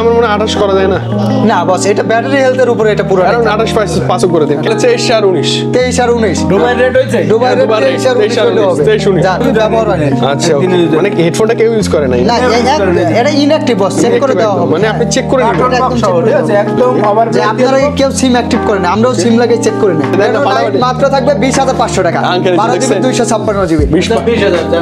আমার মনে 28 করা যায় না। না বস, এটা ব্যাটারি হেলথের উপরে এটা পুরো 28 পাঁচ করে দিন। এটা 23 আর 19। 23 আর 19 দুবাই রেট হইছে। দুবাই রেট 23 আর 19 হলে হবে। 23 19 যা তুমি ব্যবহার হয়। আচ্ছা মানে হেডফোনটা কেউ ইউজ করে নাই না এটা ইনঅ্যাক্টিভ বস, চেক করে দেওয়া হবে। মানে আপনি চেক করে নেবেন একদম আবার যে আপনারা কেউ সিম অ্যাক্টিভ করে না, আমরাও সিম লাগিয়ে চেক করে নেই। মাত্র থাকবে 20,500 টাকা, 12 জিবি 256 জিবি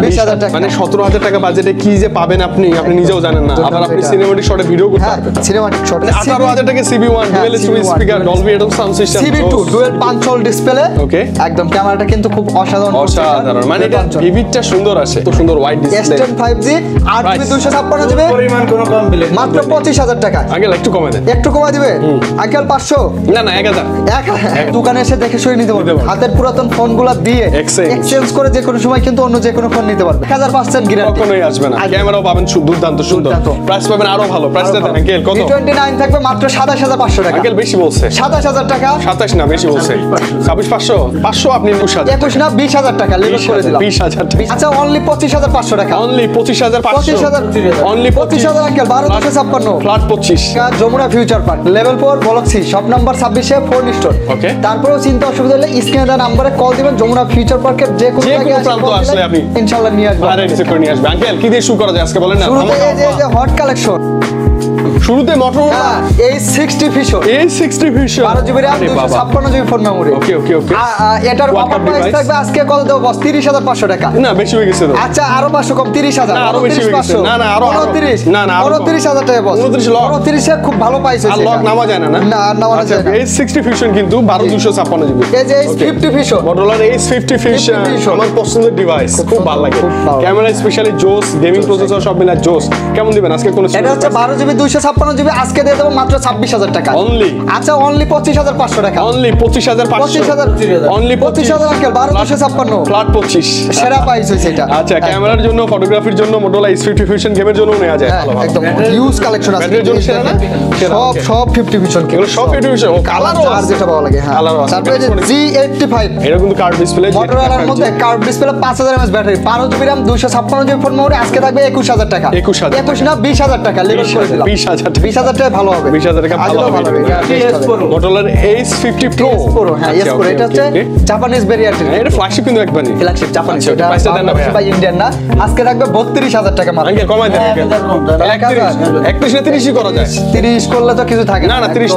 20,000 টাকা। মানে 17,000 টাকা বাজেটে কি যে পাবেন আপনি নিজেও জানেন না। আবার আপনি সিনেমাটিক শটে ভিডিও করতে পারবেন। সিনেমাটিক শট 18,000 টাকা CB one dual speaker Dolby Atmos sound system CB two dual punch hole display. Okay একদম ক্যামেরাটা কিন্তু খুব অসাধারণ। মানে এটা ভিভিডটা সুন্দর আসে, তো সুন্দর wide display. S10 5G 8GB 256 GB পরিমাণ কোনো কম বিল মাত্র 25,000 টাকা। আগে একটু কমে দেন। একটু কমাই দিবে আঙ্কেল 500 না 1000 দোকানে এসে দেখে শুয়ে নিতে পারবে। হাতের পুরাতন ফোনগুলো দিয়ে এক্সচেঞ্জ করে যে কোনো সময় কিন্তু অন্য যে কোনো ফোন নিতে পারবে। 1000% গ্যারান্টি, কখনোই আসবে না। ক্যামেরাও পাবেন দুর্দান্ত সুন্দর, প্রাইস পাবেন আরো ভালো। প্রাইসটা দেন আঙ্কেল কত? V29 থাকবে মাত্র 27,500 টাকা। আঙ্কেল বেশি বলছে। 27,000 টাকা। 27 না বেশি বলছে। 26,500 500 আপনি 21,000 21 না 20,000 টাকা লেবেল করে দিলাম। 20,000 আচ্ছা অনলি 25,500 টাকা। অনলি 25,500 অনলি 25,000 আঙ্কেল 12,256 flat 25 Jamuna future park level 4 block C shop number 26 A phone store. Okay, তারপরেও চিন্তা অসুবিধা হলে স্ক্রিনে দেওয়া নম্বরে কল দিবেন। যমুনা ফিউচার পার্কের যে কোনো প্রান্ত আসলে আপনি ইনশাআল্লাহ নিয়ে আসবেন। আরে রিসিভ করে নিয়ে আসবেন। আঙ্কেল কি দিয়ে শুরু করা যায় আজকে বলেন না? শুরুতে এই যে হট কালেকশন, শুরুতে Motorola A60 Fusion A60 Fusion 12GB RAM 256GB phone memory. Okay okay okay. এটার অফার প্রাইস থাকবে আজকে কত দেব বস? 30,500 টাকা। না বেশি হয়ে গেছে তো। আচ্ছা আরো 500 কম 30,000। আরো বেশি হয়ে গেছে। না না আরো 29 না না 29,000 টাকা বস। 29 লক 29 এ খুব ভালো প্রাইস হয়েছে। আর লক নামা যায় না না? না নামা যায় না। A60 Fusion কিন্তু 12,256GB। এই যে A50 Fusion মোটরোলার A50 Fusion আমার পছন্দের ডিভাইস, খুব ভালো লাগে। ক্যামেরা স্পেশালি জোস, গেমিং প্রসেসর সব মিলা জোস। কেমন দিবেন আজকে? কোন এটা হচ্ছে 12GB 256GB আজকে দিয়ে দেব মাত্র 26,000 টাকা অনলি। আচ্ছা অনলি 25,500 টাকা। অনলি 25,500 অনলি 25,000 আঙ্কেল 12,256 ফ্ল্যাট 25 সেরা প্রাইস হইছে এটা। আচ্ছা ক্যামেরার জন্য, ফটোগ্রাফির জন্য মোটরোলা A50 Fusion, গেমের জন্য নেওয়া যায়। ভালো ভালো একদম হিউজ কালেকশন আছে। ব্যাটারির জন্য সেরা না? সব 50 Fusion এগুলো সব A50 Fusion ও কালারও আর যেটা ভালো লাগে। হ্যাঁ কালারও আছে। তারপরে যে G85 এটা কিন্তু কার্ভ ডিসপ্লে, মোটরোলার মধ্যে curve display 5000 mAh battery 12GB RAM 256GB phone memory আজকে থাকবে 21,000 টাকা। 21,000 না 20,000 টাকা লেভেল করে দিলাম। 20,000 টাকা ভালো হবে। 20,000 টাকা ভালো হবে। মোটরোলার Ace50 Pro হ্যাঁ এস প্রো এটা হচ্ছে জাপানিজ ভেরিয়েন্ট। এটা ফ্ল্যাগশিপ কিন্তু একবারই ফ্ল্যাগশিপ জাপানিজ। এটা প্রাইসটা দেন না ভাই ইন্ডিয়ান না। আজকে থাকবে 32,000 টাকা মাত্র। আঙ্কেল কমাই দেন। 31 না 30 করা যায়। 30 করলে তো কিছু থাকে না না 30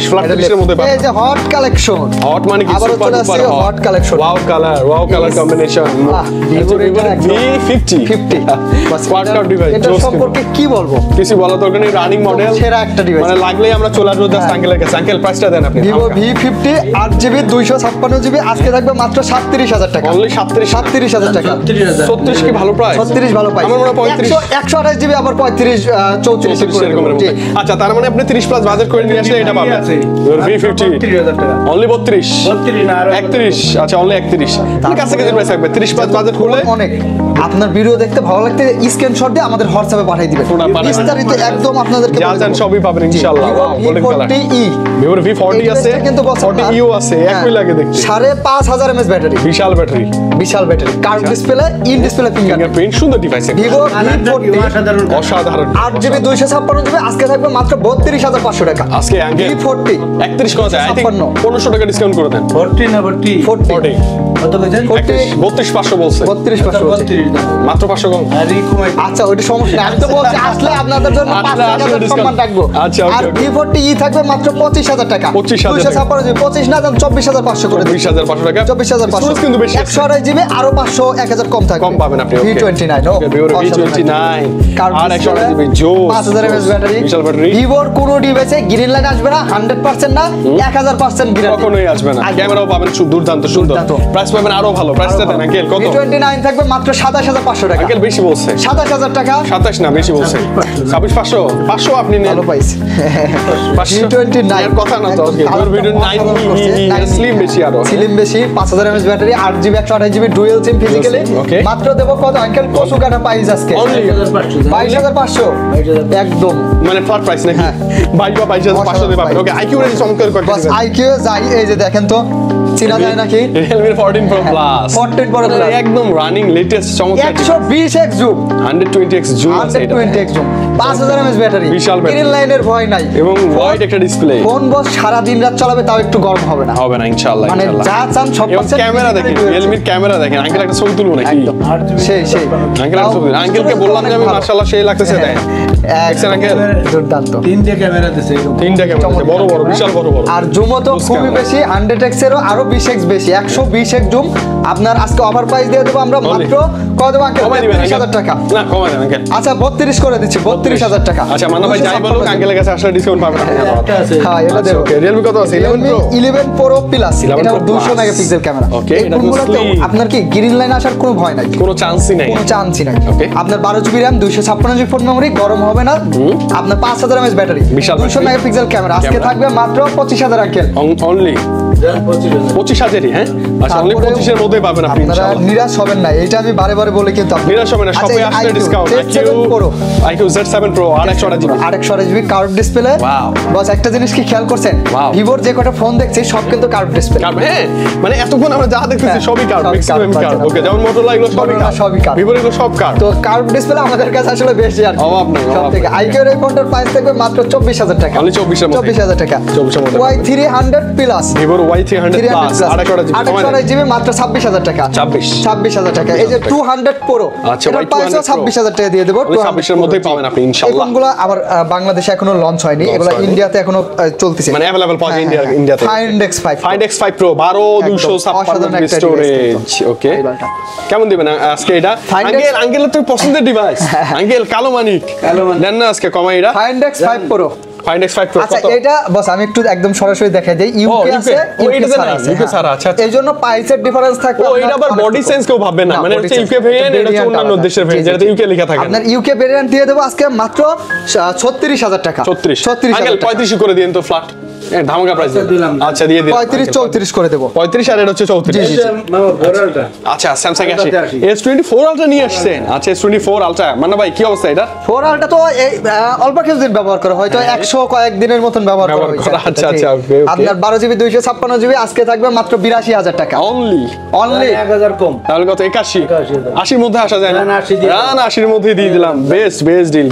ফ্ল্যাট 30 এর মধ্যে পাবেন। এই যে হট কালেকশন, হট মানে কি? আবার চলে আসছে hot collection. Wow colour combination. Vivo V50 quad card device. এটা সম্পর্কে কি বলবো? কিছু বলা দরকার নেই, রানিং মডেল সেরা একটা ডিভাইস। মানে লাগলেই আমরা চলে আসবো জাস্ট আঙ্কেলের কাছে। আঙ্কেল প্রাইসটা দেন আপনি। Vivo V50 8GB 256GB আজকে থাকবে মাত্র 37,000 টাকা। অনলি 37,000 টাকা। 36 কি ভালো প্রাইস? 36 ভালো প্রাইস। আমার মনে হয় 35 128GB আবার 35 34 এরকম এরকম। আচ্ছা তার মানে আপনি 30 প্লাস বাজেট করে নিয়ে আসলে এটা পাবেন। V50 30,000 টাকা অনলি 32 না আর 31। আচ্ছা অনলি 31 ঠিক আছে। কাছে প্রাইস থাকবে 30 প্লাস বাজেট করলে অনেক। আপনার ভিডিও দেখতে ভালো লাগতে স্ক্রিনশট দিয়ে আমাদের হোয়াটসঅ্যাপে পাঠিয়ে দিবেন। বিস্তারিত একদম আপনাদেরকে যা জান সবই পাবেন ইনশাআল্লাহ। গোল্ডেন কালার Vivo V40 আছে, 40 ইউ আছে, একই লাগে দেখতে। 5,500 mAh ব্যাটারি, বিশাল battery curve display, in display fingerprint, সুন্দর ডিভাইস। Vivo V40 অসাধারণ 8GB 256GB আজকে থাকবে মাত্র 32,500 টাকা। আজকে V40 31 কত আছে? আই থিং 1500 টাকা ডিসকাউন্ট করে দেন। 40 না 40 কত কইছেন? 32,500 বলছে। 32,500 মাত্র 500 কম। আরে কমাই। আচ্ছা ওইটা সমস্যা নাই। আমি তো বলছি আসলে আপনাদের জন্য 5,000 সম্মান রাখবো। আচ্ছা আর V40 থাকবে মাত্র 25,000 টাকা। 25,000 25 না 24,500 করে দিন। 20,500 টাকা। 24,500 কিন্তু বেশি। 128GB আরো 500 1000 কম থাকবে। কম পাবেন আপনি। V29 V29 আর 128GB জোস 5000 mAh ব্যাটারি। বিশাল ব্যাটারি। ভিভোর কোন ডিভাইসে গ্রিন লাইন আসবে না 100% না 1000% গ্যারান্টি। কখনোই আসবে না। ক্যামেরাও পাবেন দুর্দান্ত সুন্দর। প্রাইস পাবেন আরো ভালো। প্রাইসটা দেন আঙ্কেল কত? V29 থাকবে মাত্র 27,500 টাকা। আঙ্কেল বেশি বলছে। 27,000 টাকা। 27 না বেশি বলছে। 26,500 500 আপনি নেন। ভালো পাইছি। V29 এর কথা না তো আজকে। V29 স্লিম বেশি আরো। স্লিম বেশি 5000 mAh battery 8GB 128GB dual SIM physically. মাত্র দেব কত আঙ্কেল? কত কাটা প্রাইস আজকে? 22,500 একদম মানে ফ্ল্যাট প্রাইস নাকি? 22,500 দিয়ে পাবেন। ওকে আইকিউ রেঞ্জ চমৎকার করে বাস আইকিউ যাই এই যে দেখেন তো চেনা যায় নাকি? Realme 14 Pro Plus 14 Pro Plus একদম রানিং লেটেস্ট চমৎকার 120x জুম 120x জুম আছে এটা 120x জুম 5000 mAh ব্যাটারি বিশাল ব্যাটারি। গ্রিন লাইনের ভয় নাই এবং ওয়াইড একটা ডিসপ্লে ফোন বস সারা দিন রাত চালাবে তাও একটু গরম হবে না হবে না ইনশাআল্লাহ মানে যা চান সব এবং পাচ্ছেন ক্যামেরা দেখেন Realme এর ক্যামেরা দেখেন আঙ্কেল একটা ছবি তুলবো নাকি একদম সেই আঙ্কেল একটা ছবি আঙ্কেলকে বললাম যে আমি মাশাআল্লাহ সেই লাগতেছে দেখেন দেখছেন আঙ্কেল দুর্দান্ত তিনটে ক্যামেরা দিছে এরকম। তিনটা ক্যামেরা আছে বড় বড় বিশাল বড় বড় আর জুমও তো Close খুবই camera। বেশি 100x এরও আরো 20x বেশি 120x জুম আপনার আজকে অফার প্রাইস দিয়ে দেবো আমরা মাত্র কত দেবো আঙ্কেল কমাই দিবেন 33000 টাকা না কমাই দেন আঙ্কেল আচ্ছা 32 করে দিচ্ছি 32000 টাকা আচ্ছা মান্না ভাই যাই বলুক আঙ্কেলের কাছে আসলে ডিসকাউন্ট পাবেন একটা আছে। হ্যাঁ এটা দেবো ওকে Realme কত আছে 11 Pro 11 Pro Plus 11 এটা Pro 200 Plus। Megapixel camera Okay, এই এটা তো ফোনগুলোতে slim। আপনার কি গ্রিন লাইন আসার কোনো ভয় নাই কোনো চান্সই নাই কোনো চান্সই নাই Okay। আপনার 12GB RAM 256GB phone memory গরম হবে না আপনার 5000 mAh ব্যাটারি বিশাল 200 battery। মেগাপিক্সেল ক্যামেরা আজকে ক্যামেরা। থাকবে মাত্র 25000 আঙ্কেল অনলি যান 25,000 25,000 হ্যাঁ আচ্ছা অনলি তারপরেও 25 এর মধ্যেই পাবেন আপনি আপনারা ইনশাআল্লাহ নিরাশ হবেন না এটা আমি বারে বারে বলে কিন্তু আপনাদের- নিরাশ হবে না আচ্ছা, শপে এই আসলে IQ, discount Z7 Pro IQ Z7 Pro 828GB 828GB curve display Wow। বস একটা জিনিস কি খেয়াল করছেন Wow। ভিভোর যে কটা ফোন দেখছি সব কিন্তু কার্ভ ডিসপ্লে কার্ভ হ্যাঁ মানে এতক্ষণ আমরা যা দেখতেছি হ্যাঁ, সবই কার্ভ সবই ম্যাক্সিমাম curve, কার্ভ curve। ওকে যেমন মোটরোলা এগুলো সবই Motorola কার্ভ সবই curve। ভিভোর এগুলো সব কার্ভ তো কার্ভ ডিসপ্লে আমাদের কাছে আসলে বেশি আর কি। অভাব নেই, সব অভাব থেকে নেই। আইকিউর এই ফোনটার প্রাইস থাকবে মাত্র 24000 টাকা Only 24 এর মধ্যে। 24000 টাকা 24 এর মধ্যে। Y300 প্লাস ভিভোর Y300 প্লাস 828GB মাত্র 26000 টাকা 26,000 টাকা এই যে 200 Pro আচ্ছা, এটার Y200 প্রাইসও Pro। 26000 টাকা দিয়ে দেব 26 এর মধ্যেই পাবেন আপনি এই ইনশাআল্লাহ ফোনগুলো আবার বাংলাদেশে এখনো লঞ্চ হয়নি এগুলো হয়নি। ইন্ডিয়াতে এখনো চলতেছে মানে अवेलेबल পাওয়া যায় হ্যাঁ, ইন্ডিয়াতে Find X5 Find X5 Pro 12256 অসাধারণ একটা স্টোরেজ ওকে এইবারটা। কেমন দিবেন আজকে এটা Find X- আঙ্কেলের তো পছন্দের ডিভাইস আঙ্কেল কালো মানিক দেন না আজকে কমাই এটা Find X5 Pro Find X5 Pro আচ্ছা কত এটা বস আমি একটু একদম সরাসরি দেখাই দেই ইউকে UK আছে ও, এটা জানা, আছে, UK হ্যাঁ। ছাড়া, আচ্ছা, আচ্ছা। এইজন্য প্রাইসের ডিফারেন্স থাকবে ও এটা আবার বডি সেন্স কেউ ভাববে না মানে হচ্ছে ইউকে ভেরিয়েন্ট এটা হচ্ছে অন্যান্য দেশের ভেরিয়েন্ট যেটাতে ইউকে লেখা থাকে আপনার ইউকে ভেরিয়েন্ট দিয়ে দেবো আজকে মাত্র 36000 টাকা 36 আঙ্কেল 36000 টাকা 35 করে দিন তো ফ্ল্যাট ধামাকা প্রাইস আচ্ছা, দিলাম। আচ্ছা দিয়ে দিন 35 34 করে দেবো 35 আর এটা হচ্ছে 34 এটা মামা বড়টা আচ্ছা স্যামসাং আসি আসি। S24 আলট্রা নিয়ে আসছেন আচ্ছা S24 আলট্রা মান্না ভাই কি অবস্থা এটা ফোর আলটা তো এই অল্প কিছুদিন ব্যবহার করা হয়তো 100 কয়েকদিনের মতন ব্যবহার করা ব্যবহার হয়েছে করা, আচ্ছা, আচ্ছা, okay, okay। আপনার 12GB 256GB আজকে থাকবে মাত্র 82000 টাকা অনলি অনলি 1000 কম তাহলে কত 81 81,000 80 মধ্যে আসা যায় না না, 80 দিয়ে না 80 এর মধ্যে দিয়ে দিলাম best deal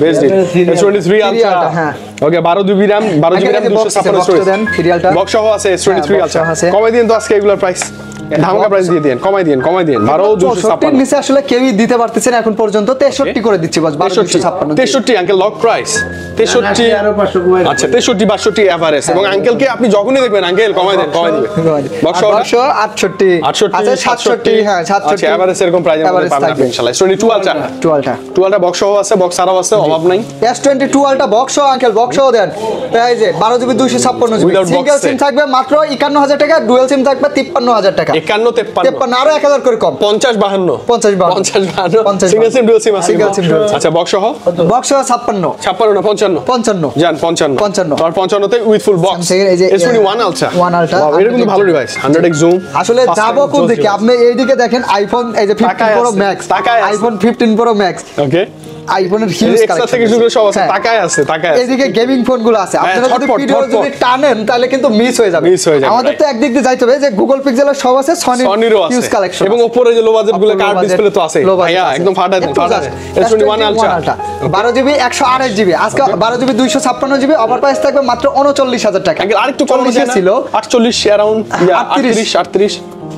S23 ultra ultra, হ্যাঁ। ওকে 12GB RAM 12GB RAM আগে box আছে, 256 box তো দেন, সিরিয়ালটা। বক্স সহ আছে S23 হ্যাঁ, box আলট্রা সহ আছে। কমাই দিন তো আজকে এগুলোর প্রাইস ধামাকা প্রাইস দিয়ে দেন কমাই দিন 12 64 256 নিচে আসলে কেউই দিতে পারতেছে না এখন পর্যন্ত 63 করে দিচ্ছি বস 1256 63 আঙ্কেল লক প্রাইস 63 আরো 500 কমাই আচ্ছা 63 62 এভারেজ এবং আঙ্কেলকে আপনি যখনই দেখবেন আঙ্কেল কমাই দেন কমাই দিবেন বক্স সহ 68 68 আচ্ছা 67 হ্যাঁ 67 আচ্ছা এভারেজ এরকম প্রাইস আমাদের Average পাবেন আপনি থাকবে। ইনশাআল্লাহ 22 আলট্রা 12টা বক্স সহ আছে বক্স আরও আছে অভাব নাই S22 আলটা বক্স আঙ্কেল বক্স দেন এই যে 12GB 256GB Without box single set। সিম থাকবে মাত্র 51000 টাকা ডুয়াল সিম থাকবে 53000 টাকা 51 53 আরো 1000 করে কম 50 52 50 50 সিঙ্গেল সিম ডুয়াল সিম আছে Single SIM, dual SIM। আচ্ছা বক্স সহ বক্স 56 56 না 55 55 জান 55 55 আর 55 তে উইথ ফুল বক্স Samsung এর এই যে S21 আলট্রা 1 Ultra, এটা কিন্তু ভালো ডিভাইস 100x জুম আসলে যাবো কোন দিকে আপনি এইদিকে দেখেন আইফোন এই যে 15 তাকায় প্রো আছে, ম্যাক্স তাকায় আছে। আইফোন 15 প্রো ম্যাক্স ওকে আইফোনের হিউজ এক্সট্রা থেকে শুরু করে সব আছে তাকায় আছে এদিকে গেমিং ফোন গুলো আছে আপনারা যদি ছটফট, ভিডিও ছটফট। যদি টানেন তাহলে কিন্তু মিস হয়ে যাবে Miss হয়ে যাবে, আমাদের তো right। একদিক দিয়ে যাইতে হবে যে গুগল পিক্সেলের সব আছে সনিরও আছে হিউজ কালেকশন এবং উপরে যে লো বাজেট গুলো কার্ড ডিসপ্লে তো আছে ভাইয়া একদম ফাটা দেন ফাটা দেন S21 আলট্রা 12GB 128GB আজকে 12GB 256GB অফার প্রাইস থাকবে মাত্র 39000 টাকা আঙ্কেল আরেকটু কম 40 ছিল 48 অ্যারাউন্ড 38 38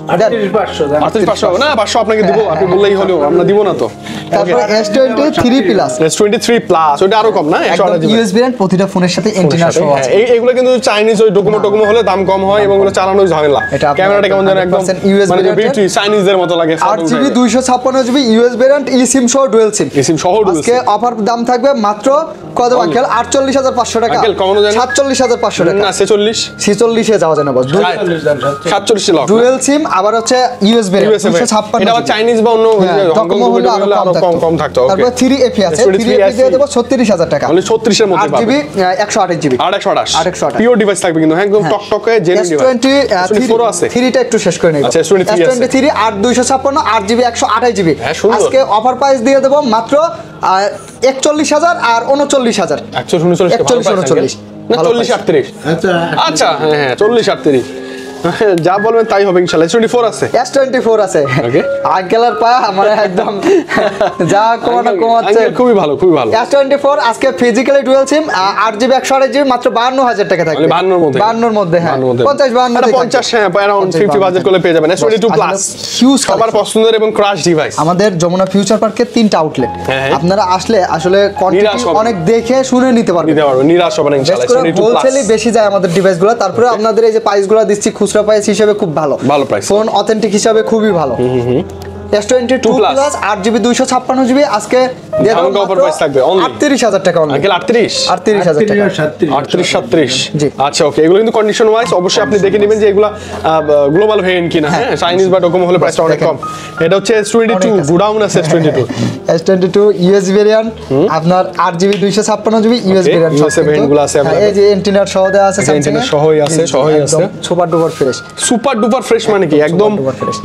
38500 জান 500 না 500 আপনাকে দিব আপনি বললেই হলো আমরা দিব না তো তারপর S23 প্লাস S23 প্লাস ওটা আরো কম না 128 জিবি ইউএসবি এর প্রতিটা ফোনের সাথে এন্টিনা সহ আছে এইগুলো কিন্তু চাইনিজ ওই ডকুমো হলে দাম কম হয় এবং ওগুলো চালানো ঝামেলা এটা আপনার ক্যামেরাটা কেমন যেন একদম 100% USB মানে variant বিউটি চাইনিজদের মতো লাগে 8GB 256GB ইউএস ভেরিয়েন্ট ই সিম সহ ডুয়াল সিম সিম সহ dual আজকে SIM। অফার দাম থাকবে মাত্র কত আঙ্কেল 48500 টাকা আঙ্কেল, কমানো যায় না? 47500 টাকা না 46 46 এ যাওয়া যায় না বস 40 জান 47 লাখ ডুয়াল সিম আবার হচ্ছে ইউএস ভেরিয়েন্ট 256 এটা আবার চাইনিজ বা অন্য হংকং হলে আরো কম থাকতো ওকে তারপর 3AP আছে 3AP 3AP দিয়ে দেব 36000 টাকা মানে 36 এর মধ্যে 8GB পাবেন 128GB 828 পিওর ডিভাইস থাকবে কিন্তু হ্যাঁ একদম টকটকে জেনুইন ডিভাইস S24 আছে 3টা একটু শেষ করে নেব আচ্ছা, S23 আছে। S23 8256 8GB 128GB হ্যাঁ, সুন্দর। আজকে অফার প্রাইস দিয়ে দেব মাত্র 41000 আর 39000 139 41 39 না 40 38 আচ্ছা আচ্ছা হ্যাঁ 40 38 যা বলবেন তাই হবে ইনশাআল্লাহ। S24 আছে, S24 আছে। Okay. আঙ্কেলের পা আমার একদম যা কমানো কমাচ্ছে। আঙ্কেল খুবই ভালো, খুবই ভালো। S24 আজকে ফিজিক্যালি ডুয়াল সিম 8GB 128GB মাত্র 52000 টাকা থাকবে। 52 এর মধ্যে, 52 এর মধ্যে, হ্যাঁ 50 52 এটা 50 হ্যাঁ अराउंड 50 বাজেট করলে পেয়ে যাবেন। S22 প্লাস হিউজ সবার পছন্দের এবং ক্রাশ ডিভাইস। আমাদের যমুনা ফিউচার পার্কে 3টা আউটলেট। হ্যাঁ। আপনারা আসলে আসলে কোয়ান্টিটি নিরাশ হবেন। অনেক দেখে শুনে নিতে পারবেন। নিরাশ হবে না ইনশাআল্লাহ। S22 প্লাস হোলসেলই বেশি যায় আমাদের ডিভাইসগুলো। তারপরে আপনাদের এই যে প্রাইসগুলো দিচ্ছি খুচরা প্রাইস হিসেবে খুব ভালো, ভালো প্রাইস। ফোন অথেন্টিক হিসাবে খুবই ভালো। S22 প্লাস 8GB 256GB আজকে দিয়ে দাও ধামাকা অফার প্রাইস থাকবে only 38000 টাকা অনলি। আঙ্কেল 38000 টাকা। 38 37। জি। আচ্ছা ওকে, এগুলো কিন্তু কন্ডিশন ওয়াইজ অবশ্যই আপনি দেখে নেবেন যে এগুলা গ্লোবাল ভেরিয়েন্ট কিনা, হ্যাঁ চাইনিজ বা ডোকোমো হলে প্রাইসটা অনেক কম। এটা হচ্ছে S22 গোডাউন আছে S22। S22 ইউএস ভেরিয়েন্ট আপনার 8GB 256GB ইউএস ভেরিয়েন্ট সব USA ভেরিয়েন্ট গুলো আছে এই যে এন্টিনার সহ দেওয়া আছে, এন্টিনার সহই আছে, সহই আছে। Super duper fresh, super duper fresh মানে কি একদম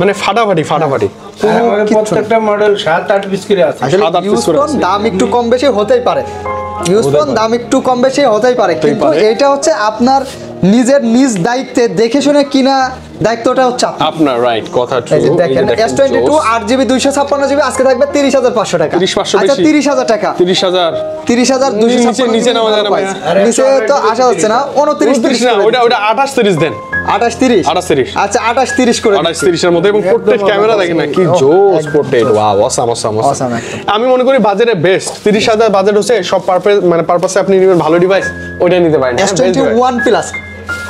মানে ফাটাফাটি ফাটাফাটি। প্রত্যেকটা মডেল 7-8 পিস করে আছে। আসলে সাত আট ইউজ piece করে ফোন আছে। দাম একটু কম বেশি হতেই পারে, ইউজ ফোন দাম একটু কম বেশি হতেই পারে, কিন্তু পারে। এটা হচ্ছে আপনার নিজের নিজ দায়িত্বে দেখে শুনে কিনা দায়িত্বটা হচ্ছে আপনার। আপনার রাইট কথা ট্রু। এই যে দেখেন S22 8GB 256GB আজকে থাকবে 30500 টাকা। 30500 আচ্ছা বেশি। 30000 টাকা, 30000 30256 নিচে নেওয়া যায় না ভাইয়া? নিচে তো আসা হচ্ছে না। 29 30 না, ওটা 28 30 দেন। 28 30 28 30 আচ্ছা 28 30 করে 28 30 এর মধ্যে এবং পোর্ট্রেট ক্যামেরা দেখেন না কি জোস portrait, wow awesome awesome Awesome awesome. একদম। আমি মনে করি বাজারে বেস্ট 30000 বাজেট হচ্ছে সব পারপাস মানে পারপাসে আপনি নেবেন ভালো ডিভাইস ওইটা নিতে পারেন। S21 plus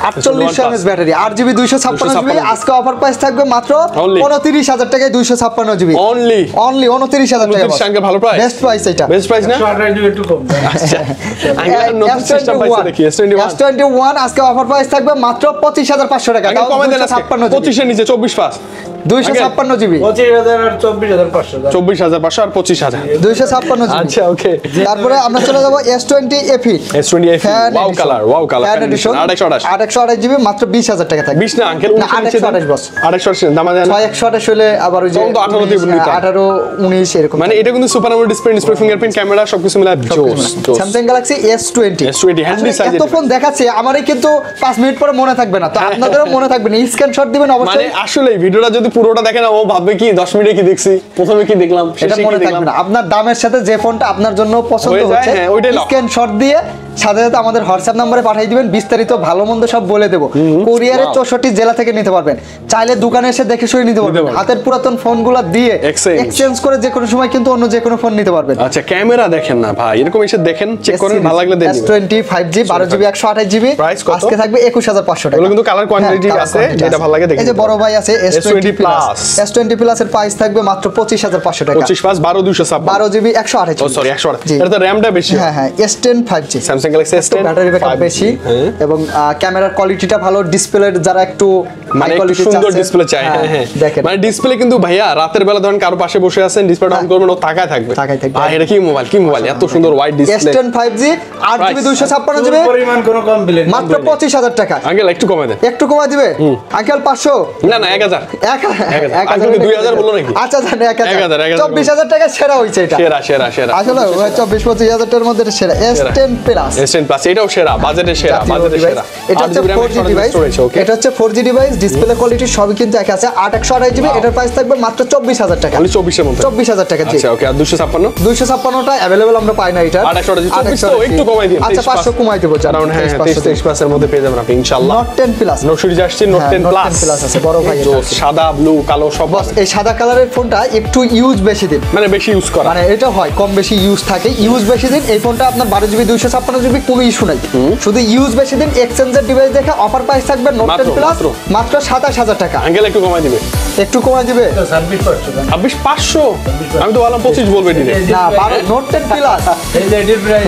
48 mAh battery 8GB 256GB আজকে অফার প্রাইস থাকবে মাত্র Only 29000 টাকায় 256GB অনলি অনলি 29000 টাকা। 29 টাকা ভালো প্রাইস, বেস্ট প্রাইস এটা, বেস্ট প্রাইস না? 128 একটু কম। আচ্ছা আমি নতুন সিস্টেম পাইছি দেখি S21 আজকে অফার প্রাইস থাকবে মাত্র 25500 টাকা। আগে কমে দেন আজকে 25 এর নিচে 24 পাস 256GB 25000 আর 24500। 24500 আর 25000। 256GB। আচ্ছা ওকে, তারপরে আমরা চলে যাব S20 FE S20 FE wow colour 828GB মাত্র 20000 টাকা থাকবে। 20 না আঙ্কেল 828 বস 828 দাম আছে না? 128 হলে আবার ওই যে তখন তো 18 দিয়ে নিতে হয়। 18 19 এরকম। মানে এটা কিন্তু super AMOLED display fingerprint camera সবকিছু মিলে জোস জোস। Samsung Galaxy S20 handy size. এত ফোন দেখাচ্ছে আমারই কিন্তু 5 মিনিট পরে মনে থাকবে না, তো আপনাদেরও মনে থাকবে না, স্ক্রিনশট দিবেন মানে অবশ্যই। আসলে ভিডিওটা যদি পুরোটা দেখেন ও ভাববে কি 10 মিনিটে কি দেখছি, প্রথমে কি দেখলাম, এটা শেষে কি মনে দেখলাম। থাকবে না। আপনার দামের সাথে যে ফোনটা আপনার জন্য পছন্দ হয়ে যায়, হচ্ছে হ্যাঁ, ওইটাই লক। স্ক্রিনশট দিয়ে সাথে সাথে আমাদের হোয়াটসঅ্যাপ নম্বরে পাঠিয়ে দিবেন, বিস্তারিত ভালো মন্দ সব বলে দেব। কুরিয়ারে 64 জেলা থেকে নিতে পারবেন, চাইলে দোকানে এসে দেখে শুনে নিতে পারবেন। পারবেন। হাতের পুরাতন ফোনগুলো দিয়ে এক্সচেঞ্জ করে যে কোনো সময় কিন্তু অন্য যে কোনো ফোন নিতে পারবেন। আচ্ছা ক্যামেরা দেখেন না ভাই, এরকম এসে দেখেন, চেক করেন, ভালো লাগলে দেন। S20 5G 12GB 128GB Price কত? আজকে থাকবে 21500 টাকা। এগুলো কিন্তু কালার কোয়ান্টিটি হ্যাঁ, আছে, color quantity যেটা ভালো লাগে দেখে এই যে বড় ভাই আছে S20 Plus। S20 Plus এর প্রাইস থাকবে মাত্র 25500 টাকা। 25 পাস 12256 12GB 128GB। ও সরি 128। জি। এটা তো র‍্যামটা বেশি। হ্যাঁ হ্যাঁ S10 5G Samsung Galaxy S10 battery backup বেশি এবং ক্যামেরার কোয়ালিটিটা ভালো, ডিসপ্লের যারা একটু মানে একটু সুন্দর ডিসপ্লে চাই। হ্যাঁ হ্যাঁ দেখেন মানে ডিসপ্লে কিন্তু ভাইয়া রাতের বেলা ধরেন কারো পাশে বসে আছেন, ডিসপ্লেটা অন করবেন ও তাকায় থাকবে। তাকায় থাকবে। ভাই এটা কি মোবাইল, কি মোবাইল এত সুন্দর wide display. S10 5G 8GB 256GB পরিমাণ কোনো কমপ্লেইন মাত্র 25000 টাকা। আঙ্কেল একটু কমে দেন। একটু কমাই দিবে আঙ্কেল 500 না না 1000 1000 আঙ্কেল 2000 বললো নাকি? আচ্ছা জান 1000 1000 24000 টাকা সেরা হইছে এটা। সেরা সেরা সেরা আসলে 24-25000 টাকার মধ্যে এটা সেরা S10 Plus S10 প্লাস এটাও সেরা, বাজেটের সেরা, বাজেটের সেরা। এটা হচ্ছে 4G ডিভাইস, এটা হচ্ছে 4G ডিভাইস, ডিসপ্লে কোয়ালিটি সবই কিন্তু এক আছে। 8128GB এটার প্রাইস থাকবে মাত্র 24000 টাকা। অনলি 24 এর মধ্যে 24000 টাকা জি। আচ্ছা ওকে, আর 256 256টা अवेलेबल আমরা পাই না এটা। 2824 তো একটু কমাই দিন। আচ্ছা 500 কমাই দেব জান। কারণ হ্যাঁ 23 প্লাসের মধ্যে পেয়ে যাবেন আপনি ইনশাআল্লাহ। Note 10 Plus নোট সিরিজ আসছে, নোট 10 Note প্লাস 10 Plus আছে বড় ভাই। তো সাদা ব্লু কালো সব বস এই সাদা কালারের ফোনটা একটু ইউজ বেশি দিন, মানে বেশি ইউজ করা। মানে এটা হয় কম বেশি ইউজ থাকে, ইউজ বেশি দিন। এই ফোনটা আপনার 12GB 256GB কোনো ইস্যু নাই, শুধু ইউজ বেশি দিন। এক্সচেঞ্জের ডিভাইস দেখে অফার প্রাইস থাকবে Note 10 Plus মাত্র 27000 টাকা। আঙ্কেল একটু কমাই দিবে, একটু কমাই দিবে 26500 26500। আমি তো বললাম 25 বলবে দিলে না 12 Note 10 Plus এই যে এটির প্রাইস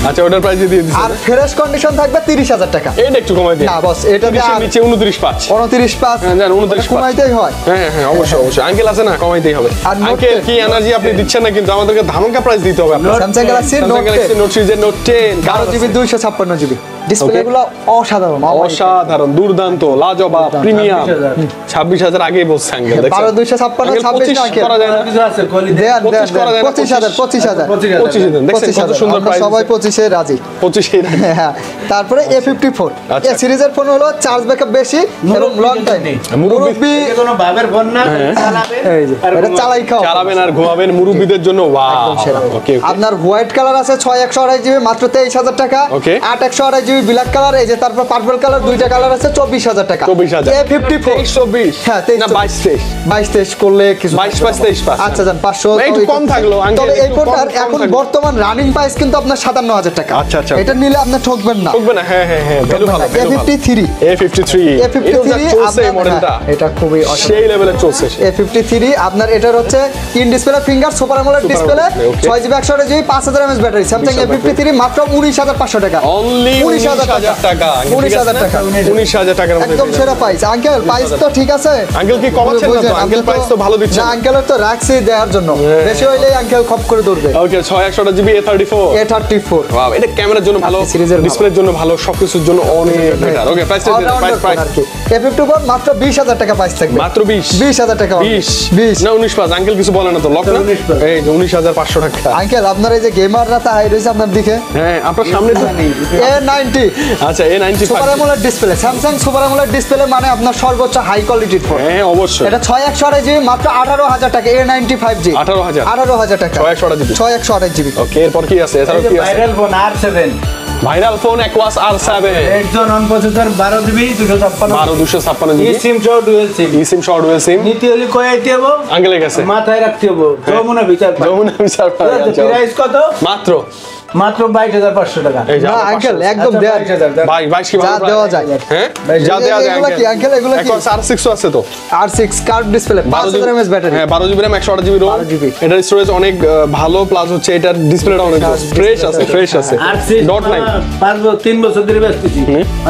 আচ্ছা ওটার প্রাইস দিয়ে দিন। আর ফ্রেশ কন্ডিশন থাকবে 30000 টাকা। এটা একটু কমাই দিন না বস এটা 30 এর নিচে 29 পাঁচ 29 পাস হ্যাঁ জান 29 পাঁচ কমাইতেই হয়। হ্যাঁ হ্যাঁ অবশ্যই অবশ্যই আঙ্কেল আছে না, কমাইতেই হবে। আর Note আঙ্কেল 10 কি এনার্জি আপনি দিচ্ছেন না, কিন্তু আমাদেরকে ধামাকা প্রাইস দিতে হবে আপনার। Samsung Galaxy Samsung Note Galaxy 10 Note সিরিজের Note 10 12GB 256GB ডিসপ্লেগুলো অসাধারণ অসাধারণ, দুর্দান্ত, লাজবাব, প্রিমিয়াম। 26,000 আগেই বলছে আঙ্কেল। 12,256 26 না করা যায় না? কিছু আছে কোয়ালিটি দেন 25,000 25,000 25 দেন। দেখছেন কত সুন্দর আমরা প্রাইস। সবাই 25 এ রাজি। 25 হ্যাঁ, তারপরে A54 আচ্ছা। এই সিরিজের ফোন হলো চার্জ ব্যাকআপ বেশি এবং লং টাইম। মুরব্বি কোনো ভাবের ফোন না চালাবে এই যে এটা চালাই খাও চালাবেন আর ঘুমাবেন মুরব্বিদের জন্য। ওয়াও, ওকে। আপনার হোয়াইট কালার আছে 6128 জিবি মাত্র 23,000 টাকা। Okay. 8128 জিবি ব্ল্যাক কালার, এই যে তারপর পার্পল কালার, দুইটা কালার আছে 24,000 টাকা। 24,000 A54 24 হ্যাঁ 23 না 22 22 করলে কিছু 22 আচ্ছা জান 500 একটু কম থাকলো আঙ্কেল। তবে এই ফোনটার এখন বর্তমান রানিং প্রাইস কিন্তু আপনার 57,000 টাকা। আচ্ছা, আচ্ছা। এটা নিলে আপনি ঠকবেন না। থাকবে না। হ্যাঁ হ্যাঁ হ্যাঁ, ভ্যালু ভালো, ভ্যালু ভালো। A53 A53 চলছে এই মডেলটা, এটা খুবই সেই লেভেলে চলছে। A53 আপনার এটার হচ্ছে in display finger super AMOLED display, display, okay. 6GB 128GB 5000 mAh battery. Samsung A53 মাত্র 19,500 টাকা। অনলি 19,000 টাকা। 19,000 টাকা। 19,000 টাকার মধ্যে একদম সেরা প্রাইস। আঙ্কেল প্রাইস তো ঠিক আছে। আঙ্কেল কি কমাচ্ছেন না তো? আঙ্কেল প্রাইস তো ভালো দিচ্ছেন। না আঙ্কেলের তো রাখছি দেওয়ার জন্য, বেশি হইলেই আঙ্কেল খপ করে দৌড়বে। ওকে, 6128 জিবি A34। A34 ওয়াও, এটা ক্যামেরার জন্য ভালো, সিরিজের ভালো। ডিসপ্লের জন্য ভালো, সবকিছুর জন্য অনেক বেটার। ওকে, প্রাইস প্রাইস A54 মাত্র 20,000 টাকা প্রাইস থাকবে। মাত্র 20,000 টাকা 20 না 19 পাস। আঙ্কেল কিছু বলে না তো, লক না? 19 এই যে 19,500 টাকা। আঙ্কেল আপনার এই যে গেমাররা তা হাই রয়েছে আপনার দিকে। হ্যাঁ, আপনার সামনে তো। A90 আচ্ছা, A95 super AMOLED display, Samsung super AMOLED display মানে আপনার সর্বোচ্চ হাই কোয়ালিটির ফোন। হ্যাঁ অবশ্যই। এটা 6128 জিবি মাত্র 18,000 টাকা। A95G 18,000 18,000 টাকা 6128 জিবি। 6128 জিবি। ওকে, এরপর কি আছে? এছাড়াও কি আছে? Viral phone R7 viral phone Aquas R7 একজন অন প্রসেসর 12GB 256 12,256 ই জিবি। সিম সহ ডুয়াল সিম eSIM সহ ডুয়াল সিম। নীতি হলি কয়াইতে হবে আঙ্কেলের কাছে মাথায় রাখতে হবে যমুনা বিচার যমুনা বিচার পাড়া। প্রাইস কত? মাত্র মাত্র 22,500 টাকা। এই যে না আমার আঙ্কেল 500 একদম দেয়া 22,000 22 কি যা ভালো দেওয়া যায়। হ্যাঁ, ভাই, যা দেওয়া যায় এগুলো কি আঙ্কেল, এগুলো কি? Aquas R6 ও আছে তো। R6 curve display 5000 mAh battery. হ্যাঁ, 12 GB RAM 128 GB ROM. 12 GB এটার স্টোরেজ অনেক ভালো, প্লাস হচ্ছে এটার ডিসপ্লেটা অনেক ফ্রেশ আছে, ফ্রেশ আছে। R6 ডট নাই। 3 বছর ধরে ব্যস্তেছি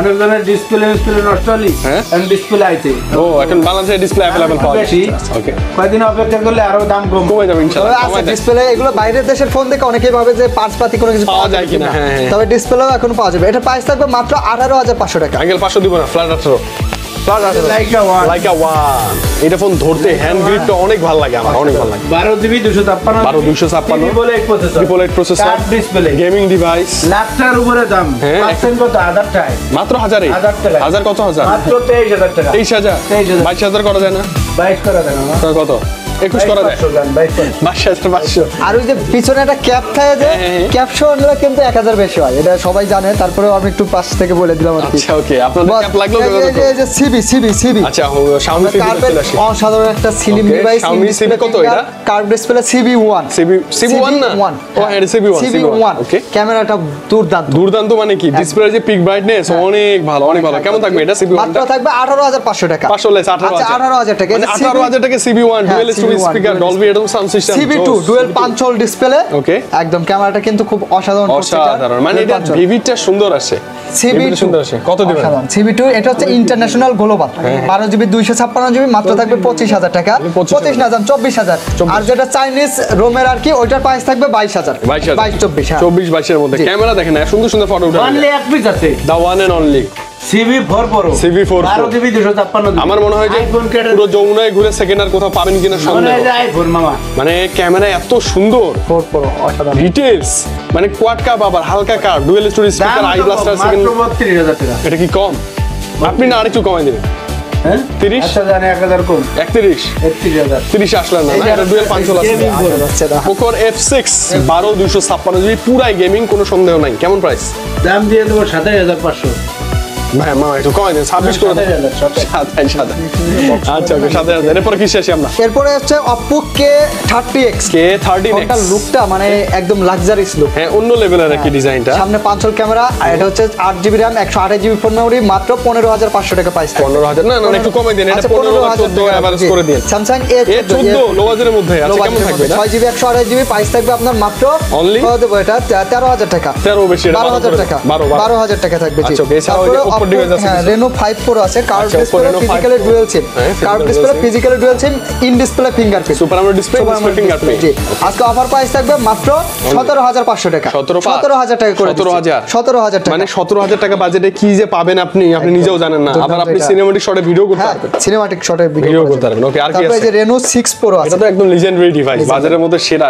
অনেক ধরনের ডিসপ্লে নষ্ট হলি হ্যাঁ। এখন ডিসপ্লে আইছে ও, এখন বাংলাদেশে ডিসপ্লে अवेलेबल পাওয়া যায়। বেশি। ওকে, কয়দিন অপেক্ষা করলে আরো দাম কম কমে যাবে তবে ইনশাআল্লাহ। আছে কমায় দেয়। ডিসপ্লে, এগুলো বাইরের দেশের ফোন দেখে অনেকেই ভাবে যে পার্টস পাতি কোনো কিছু পাওয়া যায় কিনা, হ্যাঁ, হ্যাঁ। তবে ডিসপ্লেও এখন পাওয়া যাবে। এটা প্রাইস থাকবে মাত্র 18,500 টাকা। আঙ্কেল 500 দিব না, flat 18। Flat 18 Laika one Laika one. এটা ফোন ধরতে হ্যান্ড গ্রিপটা অনেক ভালো লাগে আমার, অনেক ভালো লাগে। 12GB 256 12,256 বলে এক processor triple eight processor, curve display gaming device. Lakh টাকার উপরে দাম হ্যাঁ। পার্সেন্ট কত? 1000 টাকা মাত্র 1000 1000 টাকা। হাজার কত হাজার? মাত্র 23,000 টাকা 23,000 23,000 22,000 করা যায় না? 22 করা দেন কত? 21 করা যায়? 22,500 আর ওই যে পিছনে একটা ক্যাপ থাকে যে হ্যাঁ, হ্যাঁ। ক্যাপশন আনলে কিন্তু 1000 বেশি হয়, এটা সবাই জানে, তারপরেও আমি একটু পাশ থেকে বলে দিলাম আর কি। আচ্ছা, ওকে, আপনাদের ক্যাপ লাগলো এই যে- এই যে সিবি আচ্ছা, Xiaomi CB কার্ভের চলে আসি। অসাধারণ একটা slim Okay, device. Xiaomi CB কত এটা? কার্ভ ডিসপ্লে CB1 CB1 না? ও হ্যাঁ, এটা CB1 ওকে। ক্যামেরাটা দুর্দান্ত। দুর্দান্ত মানে কি? ডিসপ্লের যে পিক ব্রাইটনেস অনেক ভালো, অনেক ভালো। কেমন থাকবে এটা CB1 মাত্র থাকবে 18,500 টাকা। 500 লেস 18,000। আচ্ছা 18,000 টাকা। মানে 18,000 টাকা CB1 হ্যাঁ, dual storage CB1 speaker, dual Dolby Atmos sound system. CB2 dual পাঞ্চল display. Okay. একদম ক্যামেরাটা কিন্তু খুব অসাধারণ। অসাধারণ, মানে এটা ভিভিটা সুন্দর আসে। ভিভিটা সুন্দর আসে। কত দিবেন? CB2 এটা হচ্ছে ইন্টারন্যাশনাল গ্লোবাল 12GB 256GB মাত্র থাকবে 25,000 টাকা। 25 না জান 24,000। আর যেটা চাইনিজ রোমের আর কি ওইটার প্রাইস থাকবে 22,000 22-24 হ্যাঁ। 24-22 এর মধ্যে জি। ক্যামেরা দেখেন না, সুন্দর সুন্দর ফটো উঠে। অনলি এক পিস আছে the one and only CB4 Pro CB4 Pro। 12GB 256 আমার মনে হয় যে আইফোন কেটে পুরো যমুনায় ঘুরে সেকেন্ড আর কোথাও পাবেন কিনা মনে সন্দেহ। হয় যে আইফোন মামা মানে ক্যামেরা এত সুন্দর, 4 Pro অসাধারণ। ডিটেইলস, মানে কোয়াড কাপ আবার হালকা কাপ, ডুয়াল স্টোরেজ দাম স্পিকার, আই তো ব্লাস্টার কম, সেকেন্ড। মাত্র 32,000 টাকা এটা কি কম? আপনি না আরেকটু কমাই দিবেন। হ্যাঁ 30? আচ্ছা জানি 1000 কম 31 31,000 30 আসলেন না, এটা ডুয়াল পাঞ্চল আছে। Gaming phone। যাচ্ছে না। পোকো F6 12,256 পুরাই গেমিং, কোনো সন্দেহ নাই। কেমন প্রাইস? দাম দিয়ে দেবো 27,500 ভাই মা একটু কমাই দেন, 26 করে দেন। 27,000 27,000 আচ্ছা, ওকে 27,000। এরপর কি শেষে আমরা? এরপরে হচ্ছে Oppo K30X। K30X ফোনটার লুকটা মানে একদম লাক্সারিয়াস লুক। হ্যাঁ, অন্য লেভেলের আর কি ডিজাইনটা। সামনে পাঞ্চল ক্যামেরা, আর এটা হচ্ছে 8GB RAM 128GB phone memory মাত্র 15,500 টাকা প্রাইস। 15,000 না না, একটু কমাই দেন। এটা আচ্ছা, 15 বা 14 এভারেজ করে দিন। স্যামসাং A14 লো বাজেটের মধ্যে আছে। কেমন থাকবে এটা? 6GB 128GB প্রাইস থাকবে আপনার মাত্র Only? কত দেবো এটা 13,000 টাকা। 13 বেশি, এটা 12,000 টাকা 12,000 12,000 টাকা থাকবে জি। আচ্ছা, okay, এছাড়াও তারপরে Oppo সাপোর্ট ডিভাইস আছে হ্যাঁ Reno 5 Pro আছে কার্ভ আচ্ছা, display Reno 5 physically Pro। Dual SIM হ্যাঁ, curve physical display dual SIM। Physically dual SIM in display fingerprint super AMOLED display fingerprint জি আজকে অফার প্রাইস থাকবে মাত্র 17500 টাকা 17,500 টাকা করে 17,000 টাকা মানে 17,000 টাকা বাজেটে কি যে পাবেন আপনি নিজেও জানেন না আবার আপনি এটা। সিনেমাটিক শটে ভিডিও করতে হ্যাঁ পারবেন সিনেমাটিক শটে ভিডিও করতে পারবেন ওকে আর কি তারপরে আছে যে Reno 6 Pro আছে এটা তো একদম লিজেন্ডারি ডিভাইস বাজারের মধ্যে সেরা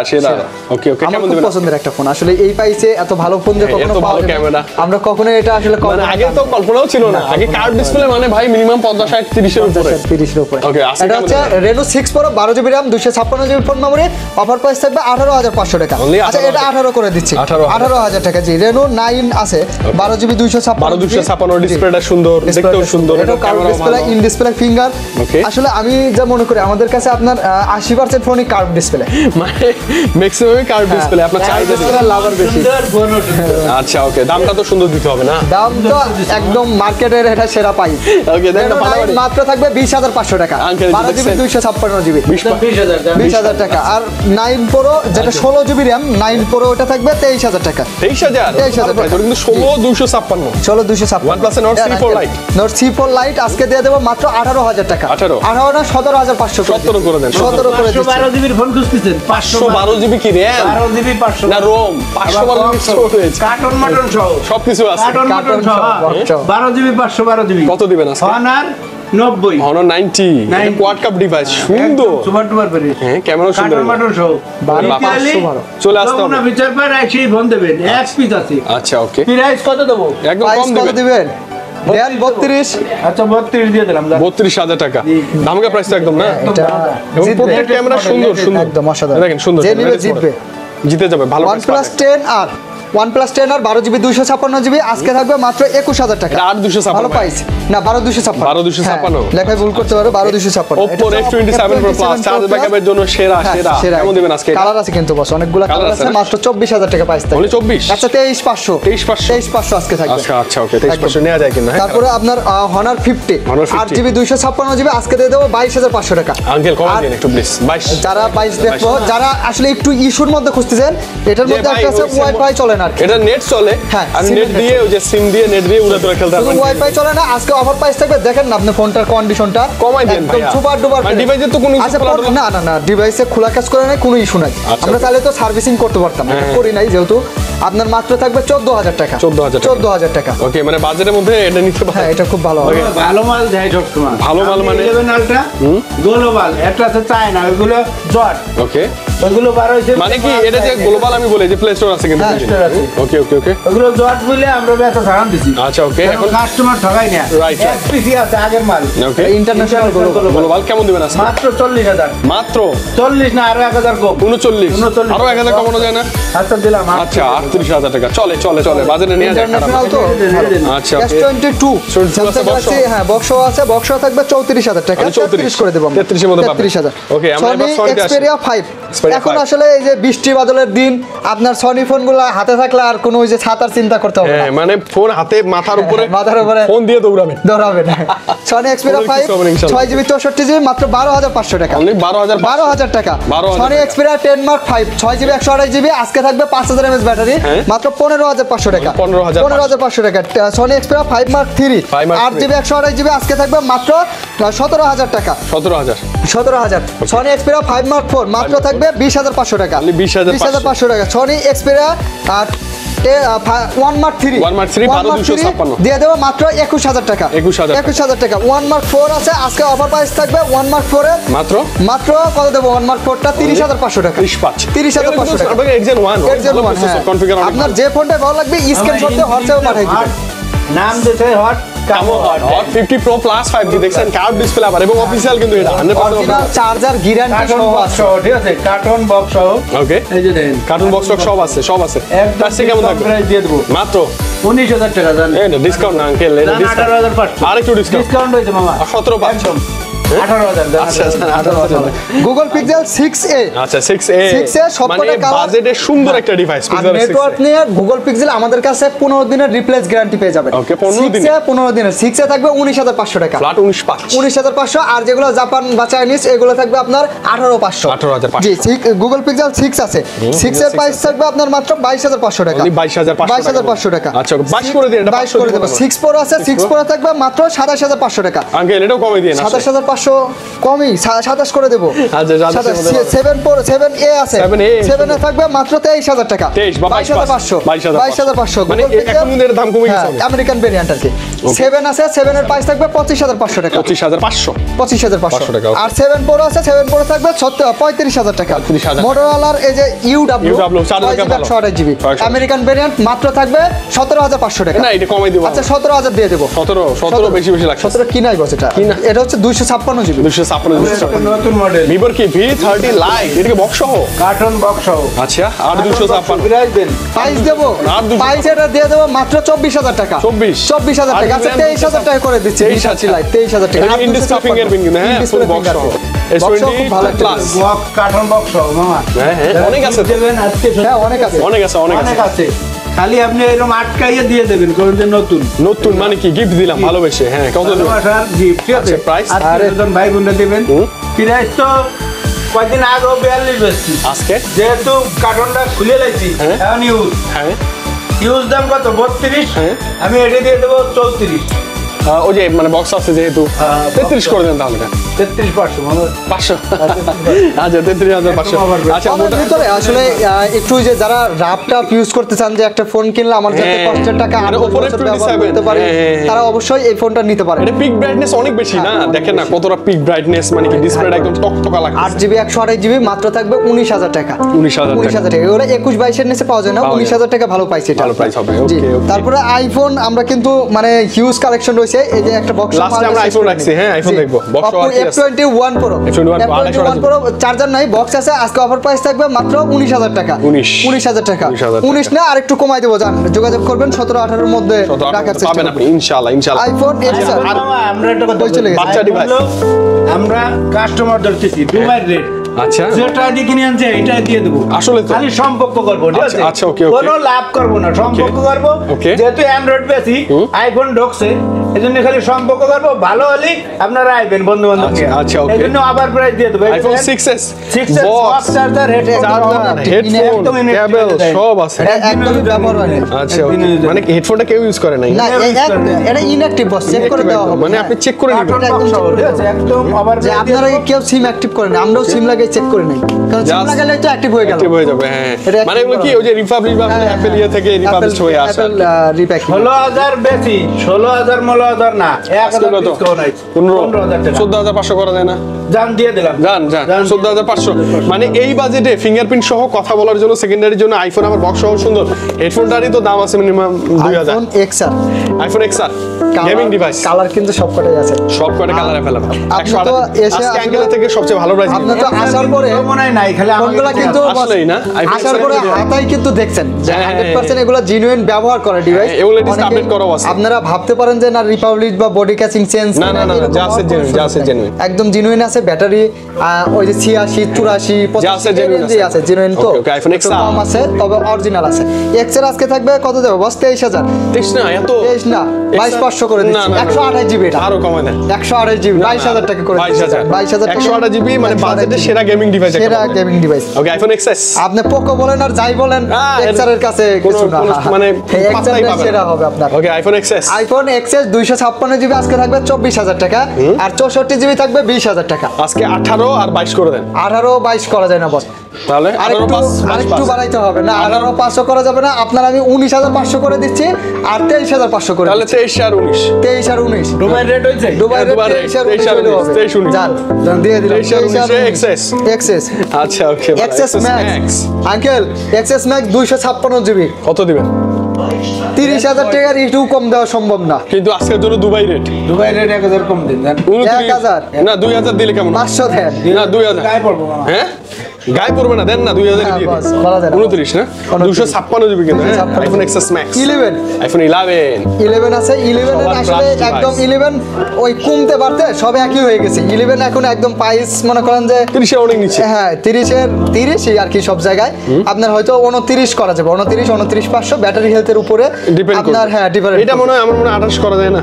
ওকে ওকে আমার কেমন খুব দিবেন পছন্দের একটা ফোন আসলে এই প্রাইসে এত ভালো ফোন যে কখনো এত ভালো পাওয়া যাবে না। ক্যামেরা। আমরা কখনো এটা আসলে মানে আগে তো কল্পনাও ছিল না আগে কার্ভ ডিসপ্লে মানে ভাই মিনিমাম 50 60 30 এর উপরে 30 এর উপরে Okay, আজকে এটা কেমন হচ্ছে Reno 6 Pro 12GB RAM 256GB phone memory offer price থাকবে 18500 টাকা Only আচ্ছা এটা 18 করে দিচ্ছি 18,000 18000 টাকা জি Reno 9 আছে 12GB 256 ডিসপ্লেটা সুন্দর দেখতেও সুন্দর এটা curve display in display finger Okay. আসলে আমি যা মনে করি আমাদের কাছে আপনার 80% ফোনই কার্ভ ডিসপ্লে মানে ম্যাক্সিমামই কার্ভ ডিসপ্লে আপনার চাহিদা লাভার বেশি সুন্দর ফোন আচ্ছা ওকে দামটা তো সুন্দর দিতে হবে না দাম তো একদম মার্কেটের এটা সেরা পাই ওকে দেন না Reno 9 পাঠাবেন মাত্র থাকবে 20500 টাকা Uncle, 12GB দেখছেন? 256GB 20,000 20,000 টাকা আর 9 Pro যেটা 16GB RAM 9 Pro ওটা থাকবে 23,000 টাকা 23,000 23,000 টাকা। এটা কিন্তু 16256 চলো 256 OnePlus এর Nord C4 Lite। Nord C4 Lite আজকে দিয়ে দেবো মাত্র 18,000 টাকা 18 18 না 17,500 17 করে দেন 17 করে দিচ্ছি 512 জিবির ফোন খুঁজতেছেন 512 জিবি কি র্যাম 512 জিবি 500 না রোম 512 জিবি স্টোরেজ কার্টন মাটন সহ সবকিছু আছে কার্টন মাটন কার্টন সহ সহ, box সহ। 12 জিবি 512 জিবি কত দিবেন আজকে অনার 90 Honor 90 এটা 90 কোয়াড কাপ ডিভাইস সুন্দর সুপার টুপার পেরে হ্যাঁ ক্যামেরা সুন্দর কার্টন মাটন সহ 512 চলে আসতে হবে। না বিচার পার একই ফোন দেবেন এক পিস আছে আচ্ছা ওকে প্রাইস কত দেবো একদম প্রাইস কম কত দিবেন দিবেন দেন 32 আচ্ছা 32 দিয়ে দিলাম 32,000 টাকা দামকা প্রাইস তো একদম না এটা এবং জিতবে। প্রত্যেক ক্যামেরা সুন্দর সুন্দর একদম অসাধারণ দেখেন সুন্দর যে নিবে জিতবে জিতে যাবে ভালো OnePlus 10 আর OnePlus 10 আর 12GB 256GB আজকে থাকবে মাত্র 21000 টাকা এটা 8,256 ভালো প্রাইস না 12256 12,256 লেখায় ভুল করতে পারো 12256 Oppo F27 Pro Plus charge ব্যাকআপের জন্য সেরা সেরা কেমন দিবেন আজকে কালার আছে কিন্তু বস অনেকগুলা Colour কালার আছে আছে না? মাত্র 24000 টাকা প্রাইস Only 24? আচ্ছা 23500 23,500 আজকে থাকবে আচ্ছা আচ্ছা ওকে 23,500 নেওয়া যায় কিনা তারপরে আপনার Honor 50 Honor 50 8GB 256GB আজকে দিয়ে দেবো 22500 টাকা আঙ্কেল কমাই আর দিন একটু প্লিজ 22 যারা 22 দেখবো যারা আসলে একটু ইস্যুর মধ্যে খুঁজতেছেন এটার যে মধ্যে ভাই, একটা আছে ওই SIM ওয়াইফাই চলে না আর কি এটা নেট চলে হ্যাঁ, আমি SIM নেট এর দিয়ে ওই যে সিম দিয়ে নেট দিয়ে উড়ে তোরা খেলতে শুধু পারবেন ওয়াইফাই চলে না আজকে অফার প্রাইস থাকবে দেখেন না আপনি ফোনটার কন্ডিশনটা কমাই দেন ভাইয়া। সুপার ডুপার মানে device এর তো কোনো issue আচ্ছা খোলা টোলা- না না না ডিভাইসে খোলা কাজ করে নাই কোনো ইস্যু নাই আচ্ছা, আমরা okay. তাহলে তো সার্ভিসিং করতে পারতাম এটা হ্যাঁ। করি নাই যেহেতু আপনার মাত্র থাকবে 14000 টাকা 14,000 টাকা। 14000 টাকা ওকে মানে বাজেটের মধ্যে এটা নিতে হ্যাঁ পারেন এটা খুব ভালো হবে ভালো মাল দেয় সবসময় ভালো মাল মানে? 11 আলট্রা গ্লোবাল একটা আছে চায়না ওইগুলো জট ওকে ওইগুলো বার হয়েছে মানে কি এটা যে গ্লোবাল আমি বলি যে প্লে স্টোর আছে কিন্তু হ্যাঁ, store আছে। ওকে ওকে ওকে ওইগুলো জট বলে আমরা ব্যবসা ছাড়ান দিছি আচ্ছা ওকে এখন এখন কাস্টমার ঠগাই না Right, এক পিসি আছে আগের মাল ওকে ইন্টারন্যাশনাল গ্লোবাল কেমন দিবেন আজকে মাত্র 40000 মাত্র 40 না আরো 1000 কম 39 আরো 1000 কমানো যায় না আচ্ছা দিলাম আচ্ছা 38,000 টাকা চলে চলে চলে বাজেটে নিয়ে যায় ইন্টারন্যাশনাল তো আচ্ছা S22 Samsung Galaxy হ্যাঁ বক্সও আছে বক্সও থাকবে 34000 টাকা মানে 34 33 করে দেব 33 এর মধ্যে পাবেন। 33000 Okay, আমরা এবার Sony Sony তে আসি। Xperia 5 Xperia এখন 5 আসলে এই যে বৃষ্টি বাদলের দিন আপনার সনি ফোনগুলো হাতে থাকলে আর কোনো ওই যে ছাতার চিন্তা করতে হবে না হ্যাঁ মানে ফোন হাতে মাথার উপরে মাথার উপরে ফোন দিয়ে দৌড়াবেন ধরাবে না Sony Xperia কোনো কিছু হবে না 5 ইনশাআল্লাহ। 6GB 64GB মাত্র 12500 টাকা অনলি 12,000 12000 টাকা 12,000 Sony টাকা। Xperia 10 Mark 5 6GB 128GB আজকে থাকবে 5000 mAh ব্যাটারি হ্যাঁ। মাত্র 15500 টাকা 15,500 15500 টাকা Sony Xperia 5 Mark 3 5 Mark 3 8GB 128GB আজকে থাকবে মাত্র 17000 টাকা 17,000 17000 Sony Xperia 5 Mark 4 মাত্র থাকবে 20500 টাকা Only 20,500 টাকা Sony Xperia আর 1 Mark 3 1 Mark 3 12,256 দিয়ে দেবো মাত্র 21000 টাকা 21,000 টাকা 1 Mark 4 আছে আজকে অফার প্রাইস থাকবে 1 Mark 4 এর মাত্র মাত্র কত দেবো 1 Mark 4টা 30500 টাকা 35 টাকা আপনাকে Exynos 1 Exynos 1 হ্যাঁ। কনফিগার আপনার যে ফোনটা ভালো লাগবে স্ক্রিনশট দিয়ে হোয়াটসঅ্যাপে পাঠিয়ে দিবেন নাম দিতে হট কামো hot hot 50 Pro Plus 5G দেখছেন কার্ভ ডিসপ্লে আবার এবং অফিশিয়াল কিন্তু এটা 100% অরিজিনাল চার্জার গ্যারান্টি কার্টন সহ বক্স আছে সহ ঠিক আছে কার্টন বক্স সহ ওকে এই যে দেন কার্টুন বক্স সব আছে একদম প্রাইস কেমন থাকবে প্রাইস দিয়ে দেবো মাত্র 19000 টাকা জান এই না ডিসকাউন্ট না আঙ্কেল এটা জান 18500 আরেকটু ডিসকাউন্ট ডিসকাউন্ট হইছে মামা 17,500 18,000 আচ্ছা 18,000 গুগল পিক্সেল 6a আচ্ছা 6a 6a সবকটা কালার বাজেটে সুন্দর একটা ডিভাইস আর নেটওয়ার্ক নিয়ে গুগল পিক্সেল আমাদের কাছে 15 দিনের রিপ্লেস গ্যারান্টি পেয়ে যাবেন। ওকে 15 দিন 15 দিনের 6a থাকবে 19,500 টাকা ফ্ল্যাট 19,500 আর যেগুলো জাপান বা চাইনিজ এগুলো থাকবে আপনার 18,500 18,500 জি গুগল পিক্সেল 6 আছে 6 এর প্রাইস থাকবে আপনার মাত্র 22,500 টাকা 22,500 টাকা আচ্ছা 22 করে দিন এটা 22 করে দেব 6 Pro আছে 6 Pro থাকবে মাত্র 27,500 টাকা আঙ্কেল এটাও কমে দিন 27,500 কমই 27 করে দেব আচ্ছা 7 Pro 7a আছে 7a থাকবে মাত্র 23,000 টাকা 23 বা 22,500 মানে এখন এর দাম কমে গেছে আমেরিকান ভেরিয়েন্ট আর কি 7 আছে 7 এর প্রাইস থাকবে 25,500 টাকা 25,500 টাকা আর 7 Pro আছে 7 Pro থাকবে 35,000 টাকা 35,000 মোটরোলার এই যে UW 4GB GB American variant মাত্র থাকবে 17,500 টাকা না এটা কমাই দিব আচ্ছা 17,000 দিয়ে দেব 17 বেশি লাগছে 17 কি নাই বস এটা হচ্ছে 256 GB 256 নতুন মডেল ভিভোর কি V30 লাইট এটাকে বক্স সহ কার্টন বক্স সহ আচ্ছা আর 256 প্রাইস দেন প্রাইস দেব প্রাইস এটা দিয়ে দেব মাত্র 24,000 টাকা 24,000 টাকা আচ্ছা 23,000 টাকা করে দিচ্ছি 20 লাইট 23,000 টাকা এটা ইন্ডিসপ্লে ফিঙ্গারপ্রিন্ট কিন্তু হ্যাঁ ফুল বক্স সহ S20 plus box carton box সহ মামা হ্যাঁ অনেক আছে দেবেন আজকে হ্যাঁ অনেক আছে অনেক আছে খালি আপনি এরকম আটকাইয়ে দিয়ে দেবেন কোন যে নতুন মানে কি গিফট দিলাম ভালোবেসে হ্যাঁ কত দেব গিফট ঠিক আছে প্রাইস আরে ভাই বোনরা দেবেন প্রাইস তো কয়দিন আগে 42 বেশি আজকে যেহেতু কার্টনটা খুলে লাইছি এখন ইউজ দাম কত 32 আমি এটা দিয়ে দেবো 34 ওই যে মানে বক্স আছে যেহেতু 33 করে দেন তাহলে 33,500 মানে 500 আচ্ছা 33,500 আচ্ছা আমাদের ভিতরে আসলে একটু যে যারা ল্যাপটপ ইউজ করতে চান যে একটা ফোন কিনলে আমার যাতে কষ্টের টাকা আর উপরে ব্যবহার করতে পারি তারা অবশ্যই এই ফোনটা নিতে পারে এটা পিক ব্রাইটনেস অনেক বেশি না দেখেন না কতটা পিক ব্রাইটনেস মানে কি ডিসপ্লেটা একদম টকটকা লাগে 8GB 128GB মাত্র থাকবে 19,000 টাকা 19,000 টাকা ওরা 21-22 এর নিচে পাওয়া যায় না 19,000 টাকা ভালো পাইছে এটা ভালো প্রাইস হবে জি ওকে তারপরে আইফোন আমরা কিন্তু মানে হিউজ কালেকশন রয়েছে এই যে একটা বক্স লাস্টে আমরা আইফোন রাখছি হ্যাঁ আইফোন দেখবো box F21 Pro F21 Pro charger নাই বক্স আছে আজকে অফার প্রাইস থাকবে মাত্র 19,000 টাকা 19,000 টাকা 19 না আরেকটু কমাই দেব জান যোগাযোগ করবেন 17-18 এর মধ্যে রাখার চেষ্টা পাবেন আপনি ইনশাআল্লাহ আইফোন X আর আমরা একটা কথা চলে গেছে বাচ্চা ডিভাইস আমরা কাস্টমার ধরতেছি দুবাই রেট আচ্ছা যেটা দিয়ে কিনে আনছে এটাই দিয়ে দেবো আসলে তো খালি সম্পর্ক করবো ঠিক আছে আচ্ছা ওকে কোনো লাভ করবো না সম্পর্ক করবো যেহেতু অ্যান্ড্রয়েড বেশি আইফোন ঢুকছে এজন্য খালি সম্পর্ক করবো ভালো হলে আপনারা আইবেন বন্ধু বান্ধব আচ্ছা ওকে এজন্য আবার প্রাইস দিয়ে দেবো iPhone 6s box charger headphone কেবল সব আছে একদমই ব্যবহার হয় না আচ্ছা মানে হেডফোনটা কেউ ইউজ করে নাই না এটা ইনঅ্যাকটিভ বস চেক করে দেওয়া হবে মানে আপনি চেক করে নেবেন একদম আবার যে আপনারা কেউ সিম অ্যাক্টিভ করেন আমরাও সিম লাগিয়ে চেক করে নেই কারণ সিম লাগালে তো অ্যাক্টিভ হয়ে গেল অ্যাক্টিভ হয়ে যাবে হ্যাঁ মানে এগুলো কি ওই যে রিপাবলিক বা অ্যাপল ইয়ে থেকে রিপাবলিক হয়ে আসে অ্যাপল রিপ্যাকিং 16,000 বেশি 16,000 না 1,000 ডিসকাউন্ট নাই 15,000 টাকা 14,500 করা যায় না জান দিয়ে দিলাম জান 14,500 মানে এই বাজেটে ফিঙ্গারপ্রিন্ট সহ কথা বলার জন্য সেকেন্ডারির জন্য আইফোন আমার বক্স সহ সুন্দর হেডফোনটারই তো দাম আছে minimum 2,000 iPhone XR iPhone XR gaming device colour কিন্তু সবকটাই আছে সব কয়টা কালার अवेलेबल আপনি তো এসে আজকে অ্যাঙ্গেল থেকে সবচেয়ে ভালো প্রাইস আপনি তো আসার পরে মনে হয় নাই খালি কোনগুলা কিন্তু আসলেই না আসার পরে হাতাই কিন্তু দেখছেন যে 100% এগুলো জেনুইন ব্যবহার করা ডিভাইস এগুলো আপডেট করা আছে আপনারা ভাবতে পারেন যে না রিপাবলিক বা বডি ক্যাচিং চেঞ্জ না যা আছে জেনুইন একদম জেনুইন আছে ব্যাটারি ওই যে 86 84 যা আছে জেনুইন আছে জেনুইন তো ওকে আইফোন XR কম আছে তবে অরিজিনাল আছে এক্সের আজকে থাকবে কত দেব বস 23,000 23 না এত 23 না 22,500 করে দিচ্ছি 128 জিবি এটা আরো কমায় দেন 128 জিবি 22,000 টাকা করে 22,000 টাকা 128 জিবি মানে বাজেটের সেরা গেমিং ডিভাইস সেরা গেমিং ডিভাইস ওকে আইফোন XS আপনি পোকো বলেন আর যাই বলেন এক্সআর এর কাছে কিছু না মানে এক্সআর সেরা হবে আপনার ওকে iPhone XS iPhone XS 256 GB আজকে থাকবে 24,000 টাকা আর 64 জিবি থাকবে 20,000 টাকা আজকে 18 আর 22 করে দেন 18 22 করা যায় না বস তাহলে আরেকটু বাড়াইতে হবে না 18,500 করা যাবে না আপনার আমি 19,500 করে দিচ্ছি আর 23,500 করে তাহলে 23 আর 19 23 আর 19 দুবাই রেট হইছে দুবাই রেট 23 আর 19 জান দিয়ে দিলাম XS আচ্ছা ওকে XS Max uncle XS Max 256 GB কত দিবেন 30,000 টাকার একটু কম দেওয়া সম্ভব না কিন্তু আজকের জন্য দুবাই রেট 1,000 কম দিন 1,000 না 2,000 দিলে কেমন 500 দেন না 2,000 গায়ে পড়বো হ্যাঁ গায়ে পড়বে না, দেন না 2000 দিয়ে বাস, বলা যায় না। 29 না 256 জিবি কিন্তু আইফোন এক্সএস ম্যাক্স 11 আইফোন 11 আছে 11 এর সবার আসলে plus একদম device। 11 ওই কমতে পারতে সব একই হয়ে গেছে 11 এখন একদম প্রাইস মনে করেন যে 30 এর অনেক নিচে। হ্যাঁ 30 আর কি সব জায়গায় আপনার হয়তো 29 করা যাবে 29 500 ব্যাটারি হেলথের উপরে ডিপেন্ড করে আপনার হ্যাঁ ডিপেন্ড এটা মনে হয় আমার মনে হয় 28 করা যায় না,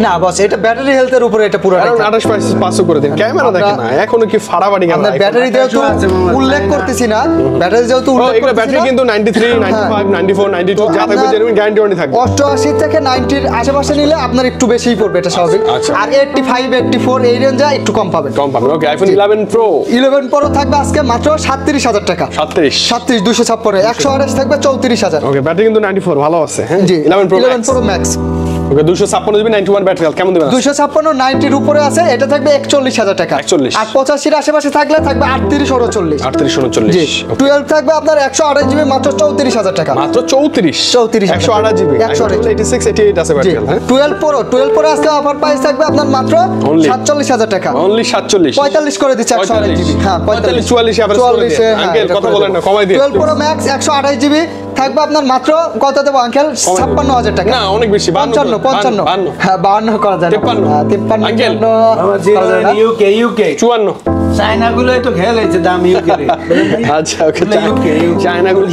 না বস এটা ব্যাটারি হেলথের উপরে এটা পুরো কারণ 28 500 করে দেন। ক্যামেরা দেখেন না এখনো কি ফাড়াবাড়ি কেন? আপনার ব্যাটারি যেহেতু উল্লেখ করতেছি না ব্যাটারি যেহেতু উল্লেখ এগুলো করতেছি ব্যাটারি না কিন্তু 93 95 94 92 যা থাকবে জেনুইন গ্যারান্টি ওয়ারেন্টি থাকবে। 88 থেকে 90 এর আশেপাশে নিলে আপনার একটু বেশিই পড়বে এটা স্বাভাবিক আচ্ছা। আর 85 84 এই রেঞ্জে একটু কম পাবেন কম পাবেন। ওকে আইফোন 11 প্রো 11 প্রো থাকবে আজকে মাত্র 37000 টাকা 37 256 128 থাকবে 34000 ওকে ব্যাটারি কিন্তু 94 ভালো আছে হ্যাঁ জি 11 প্রো 11 প্রো ম্যাক্স ওকে 256 জিবি 91 ব্যাটারি কেমন দিবেন? 256 90 এর উপরে আছে এটা থাকবে 41000 টাকা 41 আর 85 এর আশেপাশে থাকলে থাকবে 38 39 38 39 12 থাকবে আপনার 128 জিবি মাত্র 34000 টাকা মাত্র 34 34 128 জিবি 128 86 88 আছে ব্যাটারি হ্যাঁ 12 প্রো আজকে অফার প্রাইস থাকবে আপনার মাত্র Only 47000 টাকা অনলি 47 45 করে দিচ্ছে 128 জিবি হ্যাঁ 45 44 এভারেজ করে দিন আঙ্কেল কথা বলেন না কমাই দিন 12 প্রো ম্যাক্স 128 জিবি থাকবে আপনার মাত্র কত দেবো আঙ্কেল 56000 টাকা না অনেক বেশি 55 হ্যাঁ 52 করা যায় না 53 আঙ্কেল ইউকে 54 চায়না গুলো তো খেয়াল হয়েছে দাম ইউকে আচ্ছা ওকে UK চায়না গুলো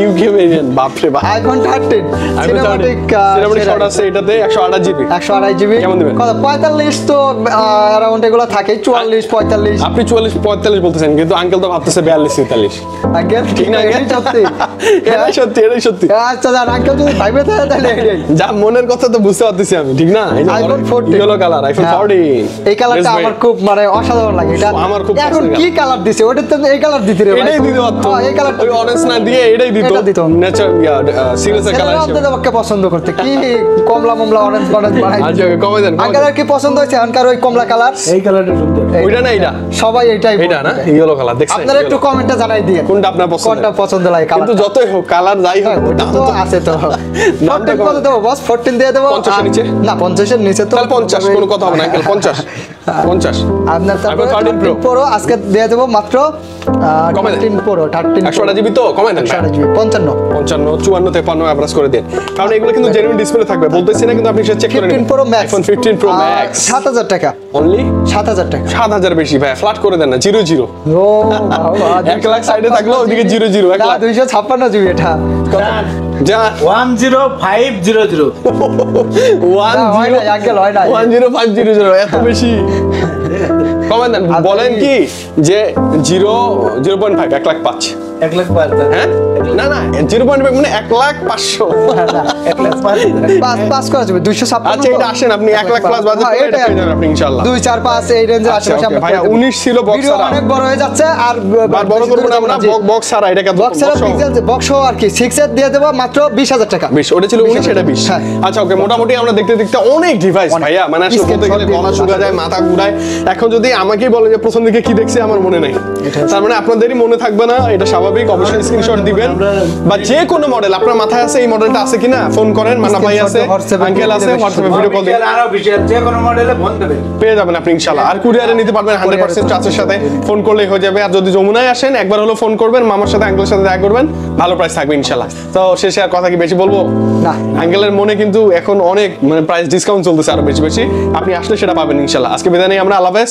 ইউকে ভেরিয়েন্ট বাপ রে বাপ আইফোন 13 সিনেমাটিক সিনেমাটিক শট আছে এটাতে 128 জিবি 128 জিবি কেমন দিবেন? কত 45 তো अराउंड এগুলো থাকে 44 45 আপনি 44 45 বলতেছেন কিন্তু আঙ্কেল তো ভাবতেছে 42 43 আঙ্কেল ঠিক না এটাই সত্যি এটাই সত্যি আচ্ছা যান আঙ্কেল যদি ভাইবে থাকে তাহলে এটাই যা মনের কথা তো বুঝতে পারতেছি আমি ঠিক না এই যে আইফোন 14 ইয়েলো কালার আইফোন 14 এই কালারটা Yes, আমার ভাই। খুব মানে অসাধারণ লাগে এটা আমার খুব এখন পছন্দের কি কালার দিছে ওটা তো এই কালার দিতে রে ভাই এটাই দিতে পারতো হ্যাঁ, এই কালারটা ওই অরেঞ্জ না দিয়ে এটাই দিত এটা দিত। নেচার সিরিয়াস কালার ছেলেরা হিসেবে আমাদের পছন্দ করতে কি কমলা মমলা অরেঞ্জ অরেঞ্জ বানাই আচ্ছা ওকে কমে দেন আঙ্কেল কি পছন্দ হয়েছে আনকার ওই কমলা কালার এই কালারটা সুন্দর ওইটা না এটা সবাই এটাই এটা না ইয়েলো কালার দেখছেন আপনারা একটু কমেন্টে জানাই দিয়ে কোনটা আপনার পছন্দ কোনটা পছন্দ লাগে কালার কিন্তু যতই হোক কালার যাই হোক ওটা তো আছে তো দামটা 14 কত কম। দেবো বস 14 দিয়ে দেবো 50 এর নিচে? না 50 এর নিচে তো তাহলে 50 কোনো কথা হবে না আঙ্কেল 50 আপনার তারপরে 13 Pro 13 Pro আজকে দিয়ে দেবো মাত্র কমে দেন। 13 Pro 13 128 জিবি তো কমাই দেন 128 জিবি 55 55 54 53 এভারেজ করে দেন কারণ এগুলো কিন্তু জেনুইন ডিসপ্লে থাকবে বলতেছি না কিন্তু আপনি সেটা চেক করে 15 Pro Max iPhone 15 Pro Max 7000 টাকা অনলি 7000 টাকা 7000 বেশি ভাই ফ্ল্যাট করে দেন না 00 ও বাবা 1 লাখ সাইডে থাকলো ওদিকে 00 1 লাখ 256 জিবি এটা যা 10500 হয় না, আঙ্কেল, হয় না। 10500 এত বেশি কমেন দেন বলেন কি যে 0.5 1 লাখ 5 1 লাখ 5 হ্যাঁ না না 0.5 মানে 1 লাখ 500 1 লাখ 5 পাস করা যাবে 256 আচ্ছা এটা আসেন আপনি 1 লাখ প্লাস বাজেট হ্যাঁ, করে এটা এটাই। পেয়ে যাবেন আপনি ইনশাআল্লাহ 2 4 5 এই রেঞ্জে আচ্ছা আশেপাশে ওকে আমরা ভাইয়া করে দেব। 19 ছিল বক্স ভিডিও অনেক বড় হয়ে যাচ্ছে আর আর বড় করব না আমরা বক্স ছাড়া এটা কত বক্সের পিক্সেল বক্স আর কি 6 এর দিয়ে দেব মাত্র 20000 টাকা 20 ওটা ছিল 19 এটা 20 হ্যাঁ। আচ্ছা ওকে মোটামুটি আমরা দেখতে দেখতে অনেক ডিভাইস ভাইয়া মানে আসলে Screen বলতে গেলে shot গলা দিয়ে শুকা যায় মাথা ঘুরায় এখন যদি আমাকেই বলে যে প্রথম দিকে কি দেখছি আমার মনে নাই তার মানে আপনাদেরই মনে থাকবে না এটা স্বাভাবিক অবশ্যই স্ক্রিনশট দিবেন বা যে কোনো মডেল আপনার মাথায় আছে এই মডেলটা আছে কিনা ফোন করেন মানা ভাই আছে WhatsApp-এ আঙ্কেল আছে দিয়ে হোয়াটসঅ্যাপে ভিডিও কল দিয়ে আর অফিশিয়াল যে কোনো মডেলে ফোন দেবেন পেয়ে যাবেন আপনি ইনশাআল্লাহ আর কুরিয়ারে নিতে পারবেন 100% ট্রাস্টের সাথে ফোন করলেই হয়ে যাবে আর যদি যমুনায় আসেন একবার হলো ফোন করবেন মামার সাথে আঙ্কেলের সাথে দেখা করবেন ভালো প্রাইস থাকবে ইনশাআল্লাহ তো শেষে আর কথা কি বেশি বলবো না। আঙ্কেলের মনে কিন্তু এখন অনেক মানে প্রাইস ডিসকাউন্ট চলতেছে আরো বেশি বেশি আপনি আসলে সেটা পাবেন ইনশাআল্লাহ আজকে বিদায় নেই আমরা আল্লাহ হাফেজ